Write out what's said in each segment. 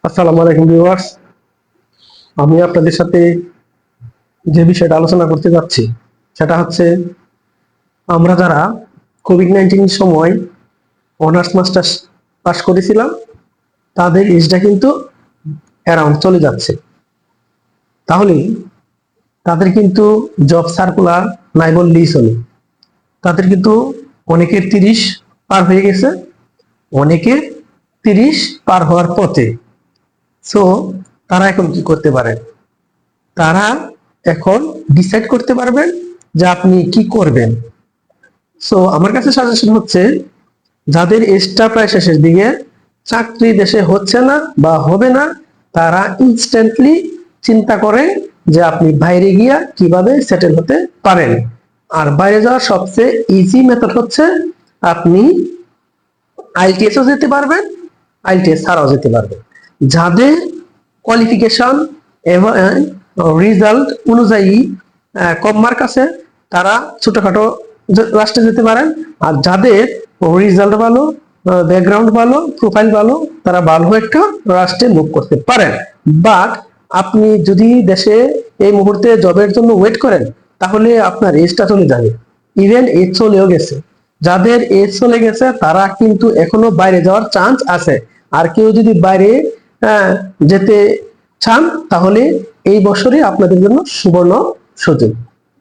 আসসালামু আলাইকুম ভিউয়ার্স। আমি আপনাদের সাথে যে বিষয়টা আলোচনা করতে যাচ্ছি সেটা হচ্ছে আমরা যারা কোভিড-19 সময় অনার্স মাস্টার্স পাস করেছিলাম তাদের এজটা কিন্তু অ্যারাউন্ড চলে যাচ্ছে। তাহলে তাদের কিন্তু জব সার্কুলার নাই বললেই চলে। তাদের কিন্তু অনেকের 30 পার হয়ে গেছে, অনেকের 30 পার হওয়ার পথে। সো তারা এখন কি করতে পারে? তারা এখন ডিসাইড করতে পারবেন যে আপনি কি করবেন। সো আমার কাছে সাজেশন হচ্ছে, যাদের এজটা প্রায় শেষের দিকে, চাকরি দেশে হচ্ছে না বা হবে না, তারা ইনস্ট্যান্টলি চিন্তা করে যে আপনি বাইরে গিয়া কিভাবে সেটেল হতে পারেন। আর বাইরে যাওয়ার সবচেয়ে ইজি মেথড হচ্ছে আপনি আইএলটিএসও যেতে পারবেন, আইএলটিএস ছাড়াও যেতে পারবেন। যাদের কোয়ালিফিকেশন এবং রেজাল্ট অনুযায়ী কম মার্ক আছে তারা ছোটখাটো রাষ্ট্রে যেতে পারেন। আর যাদের রেজাল্ট ভালো, ব্যাকগ্রাউন্ড ভালো, প্রোফাইল ভালো, তারা ভালো একটা রাষ্ট্রে মুভ করতে পারেন। বাট আপনি যদি দেশে এই মুহূর্তে জবের জন্য ওয়েট করেন তাহলে আপনার এজটা চলে যাবে। ইভেন এজ চলেও গেছে। যাদের এজ চলে গেছে তারা কিন্তু এখনো বাইরে যাওয়ার চান্স আছে। আর কেউ যদি বাইরে আহ, যেতে চান তাহলে এই বছরই আপনাদের জন্য সুবর্ণ সুযোগ।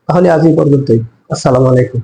তাহলে আজ এই পর্যন্তই। আসসালামু আলাইকুম।